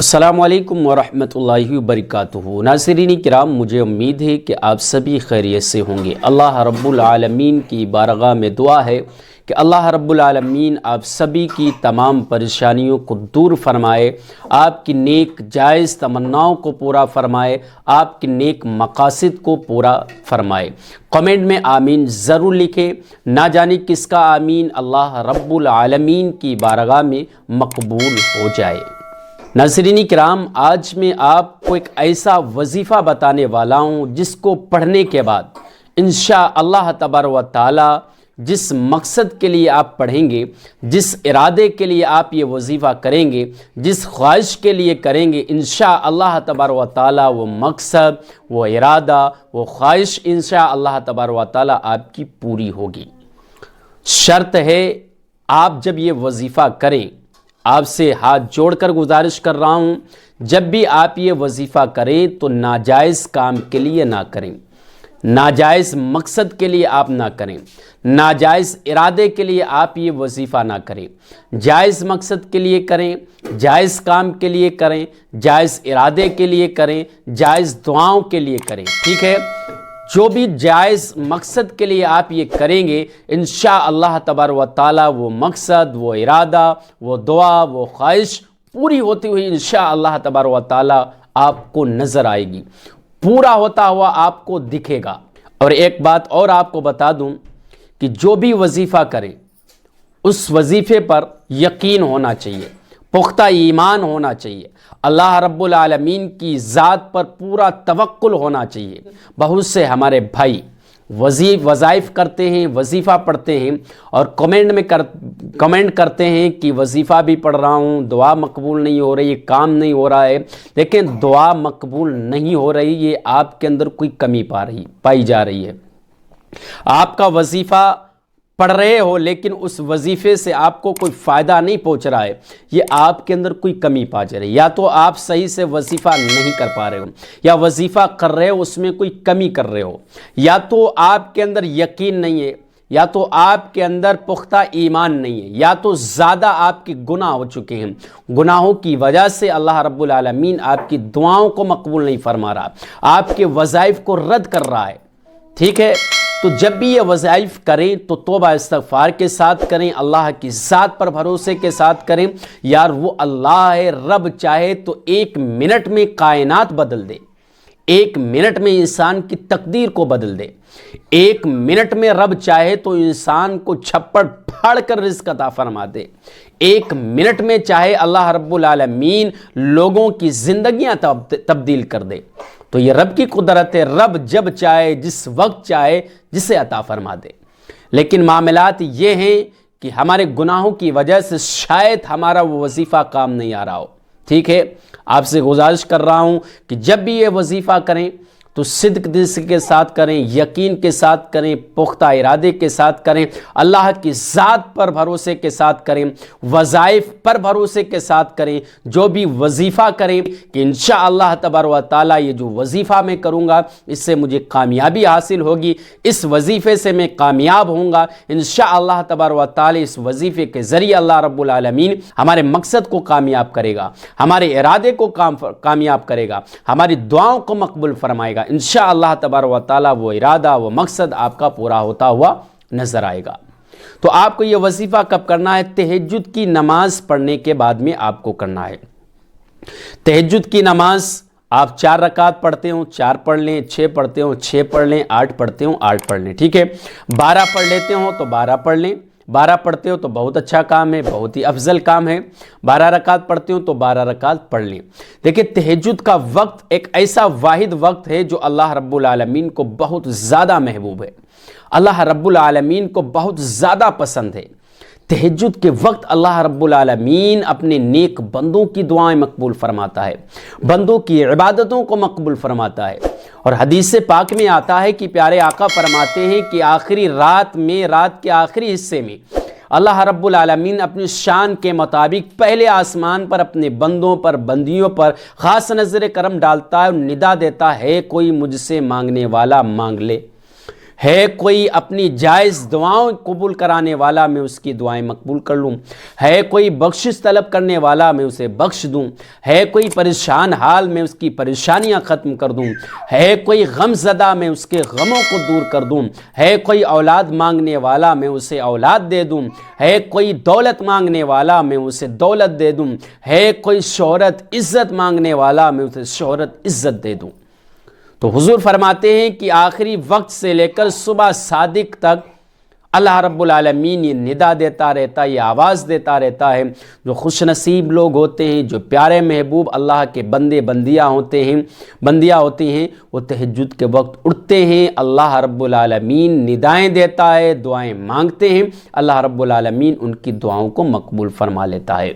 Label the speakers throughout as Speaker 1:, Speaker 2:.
Speaker 1: السلام علیکم ورحمۃ اللہ وبرکاتہ۔ ناظرین کرام، مجھے امید ہے کہ آپ سبھی خیریت سے ہوں گے۔ اللہ رب العالمین کی بارگاہ میں دعا ہے کہ اللہ رب العالمین آپ سبھی کی تمام پریشانیوں کو دور فرمائے، آپ کی نیک جائز تمناؤں کو پورا فرمائے، آپ کے نیک مقاصد کو پورا فرمائے۔ کمنٹ میں آمین ضرور لکھیں، نہ جانے کس کا آمین اللہ رب العالمین کی بارگاہ میں مقبول ہو جائے۔ ناظرین کرام، آج میں آپ کو ایک ایسا وظیفہ بتانے والا ہوں جس کو پڑھنے کے بعد انشاءاللہ تبارک و تعالی جس مقصد کے لیے آپ پڑھیں گے، جس ارادے کے لیے آپ یہ وظیفہ کریں گے، جس خواہش کے لیے کریں گے، انشاءاللہ تبارک و تعالی وہ مقصد، وہ ارادہ، وہ خواہش انشاءاللہ تبارک و تعالی آپ کی پوری ہوگی۔ شرط ہے آپ جب یہ وظیفہ کریں، آپ سے ہاتھ جوڑ کر گزارش کر رہا ہوں، جب بھی آپ یہ وظیفہ کریں تو ناجائز کام کے لیے نہ کریں، ناجائز مقصد کے لیے آپ نہ کریں، ناجائز ارادے کے لیے آپ یہ وظیفہ نہ کریں، جائز مقصد کے لیے کریں، جائز کام کے لیے کریں، جائز ارادے کے لیے کریں، جائز دعاؤں کے لیے کریں، ٹھیک ہے؟ جو بھی جائز مقصد کے لیے آپ یہ کریں گے، انشاءاللہ تبارک و تعالی وہ مقصد، وہ ارادہ، وہ دعا، وہ خواہش پوری ہوتی ہوئی انشاءاللہ تبارک و تعالی آپ کو نظر آئے گی، پورا ہوتا ہوا آپ کو دکھے گا۔ اور ایک بات اور آپ کو بتا دوں کہ جو بھی وظیفہ کریں اس وظیفے پر یقین ہونا چاہیے، پختہ ایمان ہونا چاہیے، اللہ رب العالمین کی ذات پر پورا توکل ہونا چاہیے۔ بہت سے ہمارے بھائی وظائف کرتے ہیں، وظیفہ پڑھتے ہیں اور کمنٹ کرتے ہیں کہ وظیفہ بھی پڑھ رہا ہوں، دعا مقبول نہیں ہو رہی، کام نہیں ہو رہا ہے۔ لیکن دعا مقبول نہیں ہو رہی، یہ آپ کے اندر کوئی کمی پائی جا رہی ہے۔ آپ کا وظیفہ پڑھ رہے ہو لیکن اس وظیفے سے آپ کو کوئی فائدہ نہیں پہنچ رہا ہے، یہ آپ کے اندر کوئی کمی پا جا رہی ہے۔ یا تو آپ صحیح سے وظیفہ نہیں کر پا رہے ہو، یا وظیفہ کر رہے ہو اس میں کوئی کمی کر رہے ہو، یا تو آپ کے اندر یقین نہیں ہے، یا تو آپ کے اندر پختہ ایمان نہیں ہے، یا تو زیادہ آپ کے گناہ ہو چکے ہیں، گناہوں کی وجہ سے اللہ رب العالمین آپ کی دعاؤں کو مقبول نہیں فرما رہا، آپ کے وظائف کو رد کر رہا ہے، ٹھیک ہے؟ تو جب بھی یہ وظائف کریں تو توبہ استغفار کے ساتھ کریں، اللہ کی ذات پر بھروسے کے ساتھ کریں۔ یار وہ اللہ ہے، رب چاہے تو 1 منٹ میں کائنات بدل دے، 1 منٹ میں انسان کی تقدیر کو بدل دے، 1 منٹ میں رب چاہے تو انسان کو چھپڑ پھاڑ کر رزق عطا فرما دے، 1 منٹ میں چاہے اللہ رب العالمین لوگوں کی زندگیاں تبدیل کر دے۔ تو یہ رب کی قدرت ہے، رب جب چاہے، جس وقت چاہے، جسے عطا فرما دے۔ لیکن معاملات یہ ہیں کہ ہمارے گناہوں کی وجہ سے شاید ہمارا وہ وظیفہ کام نہیں آ رہا ہو، ٹھیک ہے؟ آپ سے گزارش کر رہا ہوں کہ جب بھی یہ وظیفہ کریں تو صدق دل کے ساتھ کریں، یقین کے ساتھ کریں، پختہ ارادے کے ساتھ کریں، اللہ کی ذات پر بھروسے کے ساتھ کریں، وظائف پر بھروسے کے ساتھ کریں۔ جو بھی وظیفہ کریں کہ انشاءاللہ تبارک و تعالی یہ جو وظیفہ میں کروں گا اس سے مجھے کامیابی حاصل ہوگی، اس وظیفے سے میں کامیاب ہوں گا انشاءاللہ تبارک و تعالی۔ اس وظیفے کے ذریعے اللہ رب العالمین ہمارے مقصد کو کامیاب کرے گا، ہمارے ارادے کو کامیاب کرے گا، ہماری دعاؤں کو مقبول فرمائے گا انشاءاللہ تبارک و تعالی۔ وہ ارادہ، وہ مقصد آپ کا پورا ہوتا ہوا نظر آئے گا۔ تو آپ کو یہ وظیفہ کب کرنا ہے؟ تہجد کی نماز پڑھنے کے بعد میں آپ کو کرنا ہے۔ تہجد کی نماز آپ 4 رکعت پڑھتے ہوں 4 پڑھ لیں، 6 پڑھتے ہوں 6 پڑھ لیں، 8 پڑھتے ہوں 8 پڑھ لیں، ٹھیک ہے؟ 12 پڑھ لیتے ہوں تو 12 پڑھ لیں، 12 پڑھتے ہو تو بہت اچھا کام ہے، بہت ہی افضل کام ہے۔ 12 رکعت پڑھتے ہو تو 12 رکعت پڑھ لیں۔ دیکھیں تہجد کا وقت ایک ایسا واحد وقت ہے جو اللہ رب العالمین کو بہت زیادہ محبوب ہے، اللہ رب العالمین کو بہت زیادہ پسند ہے۔ تہجد کے وقت اللہ رب العالمین اپنے نیک بندوں کی دعائیں مقبول فرماتا ہے، بندوں کی عبادتوں کو مقبول فرماتا ہے۔ اور حدیث پاک میں آتا ہے کہ پیارے آقا فرماتے ہیں کہ آخری رات میں، رات کے آخری حصے میں اللہ رب العالمین اپنی شان کے مطابق پہلے آسمان پر اپنے بندوں پر، بندیوں پر خاص نظر کرم ڈالتا ہے اور ندا دیتا ہے، کوئی مجھ سے مانگنے والا مانگ لے، ہے کوئی اپنی جائز دعاؤں قبول کرانے والا، میں اس کی دعائیں مقبول کر لوں، ہے کوئی بخشش طلب کرنے والا، میں اسے بخش دوں، ہے کوئی پریشان حال، میں اس کی پریشانیاں ختم کر دوں، ہے کوئی غم زدہ، میں اس کے غموں کو دور کر دوں، ہے کوئی اولاد مانگنے والا، میں اسے اولاد دے دوں، ہے کوئی دولت مانگنے والا، میں اسے دولت دے دوں، ہے کوئی شہرت عزت مانگنے والا، میں اسے شہرت عزت دے دوں۔ تو حضور فرماتے ہیں کہ آخری وقت سے لے کر صبح صادق تک اللہ رب العالمین یہ ندا دیتا رہتا ہے، یہ آواز دیتا رہتا ہے۔ جو خوش نصیب لوگ ہوتے ہیں، جو پیارے محبوب اللہ کے بندیاں ہوتے ہیں، وہ تہجد کے وقت اٹھتے ہیں، اللہ رب العالمین ندائیں دیتا ہے، دعائیں مانگتے ہیں، اللہ رب العالمین ان کی دعاؤں کو مقبول فرما لیتا ہے۔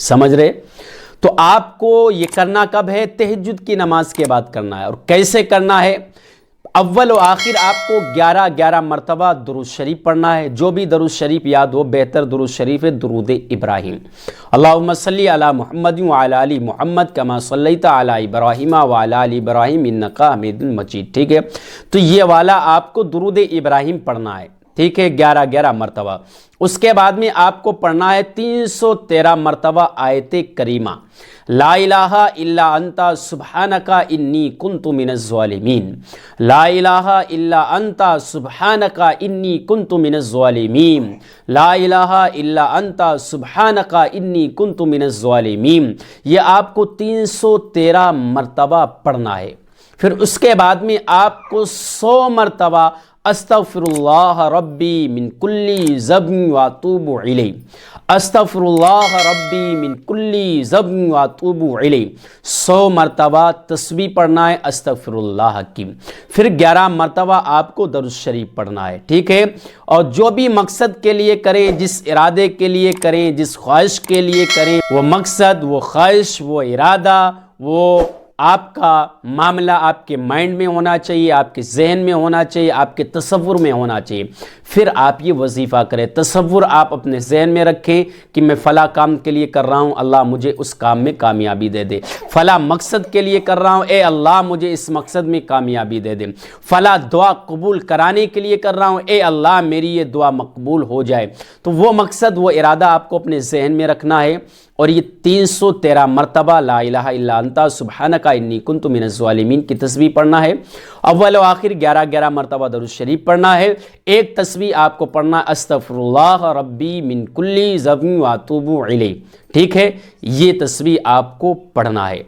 Speaker 1: سمجھ رہے؟ تو آپ کو یہ کرنا کب ہے؟ تہجد کی نماز کے بعد کرنا ہے۔ اور کیسے کرنا ہے؟ اول و آخر آپ کو 11 مرتبہ درود شریف پڑھنا ہے۔ جو بھی درود شریف یاد ہو، بہتر درود شریف ہے درود ابراہیم۔ اللہم صلی علی محمد وعلی آل محمد کما صلیت علی ابراہیم وعلی آل ابراہیم انک حمید مجید۔ ٹھیک ہے، تو یہ والا آپ کو درود ابراہیم پڑھنا ہے، ٹھیک ہے، 11 مرتبہ۔ اس کے بعد میں آپ کو پڑھنا ہے 313 مرتبہ آیت کریمہ، لا الہ الا انت سبحانک انی کنت من الظالمین، لا الہ الا انت سبحانک انی کنت من الظالمین، لا الہ الا انت سبحانک انی کنت من الظالمین۔ یہ آپ کو 313 مرتبہ پڑھنا ہے۔ پھر اس کے بعد میں آپ کو 100 مرتبہ استغفر اللہ ربی من کل ذنب واتوب الیہ، استغفر اللہ ربی من کل ذنب واتوب الیہ، 100 مرتبہ تسبیح پڑھنا ہے استغفر اللہ کی۔ پھر 11 مرتبہ آپ کو درود شریف پڑھنا ہے، ٹھیک ہے۔ اور جو بھی مقصد کے لیے کریں، جس ارادے کے لیے کریں، جس خواہش کے لیے کریں، وہ مقصد، وہ خواہش، وہ ارادہ، وہ آپ کا معاملہ آپ کے مائنڈ میں ہونا چاہیے، آپ کے ذہن میں ہونا چاہیے، آپ کے تصور میں ہونا چاہیے۔ پھر آپ یہ وظیفہ کریں، تصور آپ اپنے ذہن میں رکھیں کہ میں فلاں کام کے لیے کر رہا ہوں، اللہ مجھے اس کام میں کامیابی دے دے۔ فلاں مقصد کے لیے کر رہا ہوں، اے اللہ مجھے اس مقصد میں کامیابی دے دے۔ فلاں دعا قبول کرانے کے لیے کر رہا ہوں، اے اللہ میری یہ دعا مقبول ہو جائے۔ تو وہ مقصد، وہ ارادہ آپ کو اپنے ذہن میں رکھنا ہے، اور یہ 313 مرتبہ لا الہ الا انت سبحانک انی کنت من الظالمین کی تسبیح پڑھنا ہے۔ اول و آخر 11 مرتبہ درود شریف پڑھنا ہے۔ ایک تسبیح آپ کو پڑھنا ہے استغفر اللہ ربی من کل ذنب واتوب الیہ، ٹھیک ہے، یہ تسبیح آپ کو پڑھنا ہے۔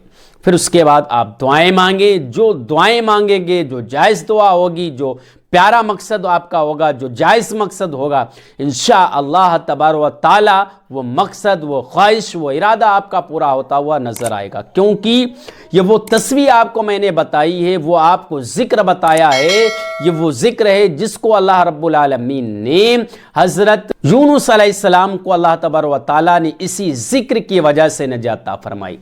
Speaker 1: پھر اس کے بعد آپ دعائیں مانگیں، جو دعائیں مانگیں گے، جو جائز دعا ہوگی، جو پیارا مقصد آپ کا ہوگا، جو جائز مقصد ہوگا، انشاءاللہ تبارک و تعالی وہ مقصد، وہ خواہش، وہ ارادہ آپ کا پورا ہوتا ہوا نظر آئے گا۔ کیونکہ یہ وہ تسبیح آپ کو میں نے بتائی ہے، وہ آپ کو ذکر بتایا ہے، یہ وہ ذکر ہے جس کو اللہ رب العالمین نے حضرت یونس علیہ السلام کو اللہ تبارک و تعالی نے اسی ذکر کی وجہ سے نجات عطا فرمائی۔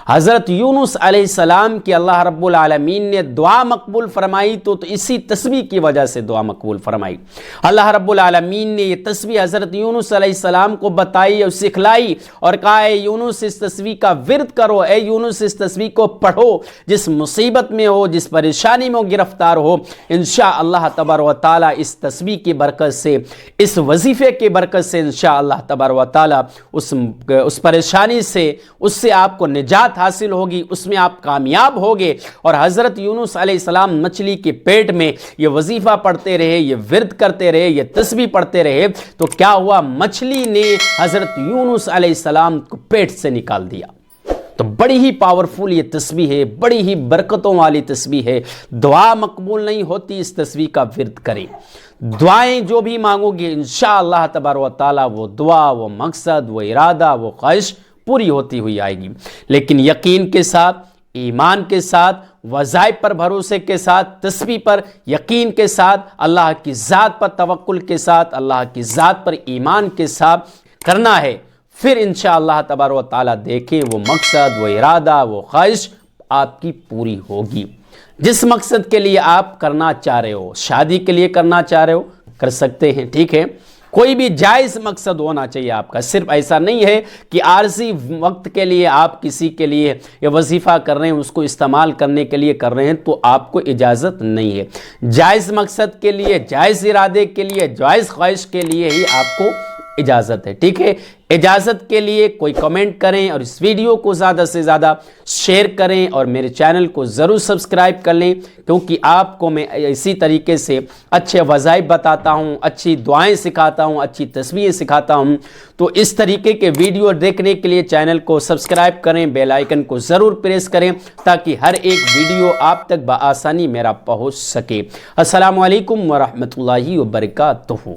Speaker 1: حضرت یونس علیہ السلام کی اللہ رب العالمین نے دعا مقبول فرمائی تو اسی تسبیح کی وجہ سے دعا مقبول فرمائی۔ اللہ رب العالمین نے یہ تسبیح حضرت یونس علیہ السلام کو بتائی اور سکھلائی، اور کہا اے یونس اس تسبیح کا ورد کرو، اے یونس اس تسبیح کو پڑھو، جس مصیبت میں ہو، جس پریشانی میں گرفتار ہو، انشاءاللہ تبارک و تعالی اس تسبیح کی برکت سے، اس وظیفے کی برکت سے انشاءاللہ تبارک و تعالی اس پریشانی سے، اس سے آپ کو نجات حاصل ہوگی، اس میں آپ کامیاب ہوگے۔ اور حضرت یونس علیہ السلام مچھلی کے پیٹ میں یہ وظیفہ پڑھتے رہے، یہ ورد کرتے رہے، یہ تسبیح پڑھتے رہے، تو کیا ہوا؟ مچھلی نے حضرت یونس علیہ السلام کو پیٹ سے نکال دیا۔ تو بڑی ہی پاورفل یہ تسبیح ہے، بڑی ہی برکتوں والی تسبیح ہے۔ دعا مقبول نہیں ہوتی، اس تسبیح کا ورد کریں۔ دعائیں جو بھی مانگو گے انشاءاللہ تبارک و تعالی وہ دعا، وہ مقصد، وہ ارادہ، وہ خواہش پوری ہوتی ہوئی آئے گی۔ لیکن یقین کے ساتھ، ایمان کے ساتھ، وظائف پر بھروسے کے ساتھ، تسبیح پر یقین کے ساتھ، اللہ کی ذات پر توکل کے ساتھ، اللہ کی ذات پر ایمان کے ساتھ کرنا ہے۔ پھر انشاءاللہ تبارک و تعالی دیکھیں وہ مقصد، وہ ارادہ، وہ خواہش آپ کی پوری ہوگی۔ جس مقصد کے لیے آپ کرنا چاہ رہے ہو، شادی کے لیے کرنا چاہ رہے ہو، کر سکتے ہیں، ٹھیک ہے۔ کوئی بھی جائز مقصد ہونا چاہیے آپ کا، صرف ایسا نہیں ہے کہ عارضی وقت کے لیے آپ کسی کے لیے یہ وظیفہ کر رہے ہیں، اس کو استعمال کرنے کے لیے کر رہے ہیں تو آپ کو اجازت نہیں ہے۔ جائز مقصد کے لیے، جائز ارادے کے لیے، جائز خواہش کے لیے ہی آپ کو اجازت ہے، ٹھیک ہے؟ اجازت کے لیے کوئی کمنٹ کریں اور اس ویڈیو کو زیادہ سے زیادہ شیئر کریں اور میرے چینل کو ضرور سبسکرائب کر لیں، کیونکہ آپ کو میں اسی طریقے سے اچھے وظائف بتاتا ہوں، اچھی دعائیں سکھاتا ہوں، اچھی تسبیحیں سکھاتا ہوں۔ تو اس طریقے کے ویڈیو دیکھنے کے لیے چینل کو سبسکرائب کریں، بیل آئیکن کو ضرور پریس کریں تاکہ ہر ایک ویڈیو آپ تک بآسانی میرا پہنچ سکے۔ السلام علیکم ورحمۃ اللہ وبرکاتہ۔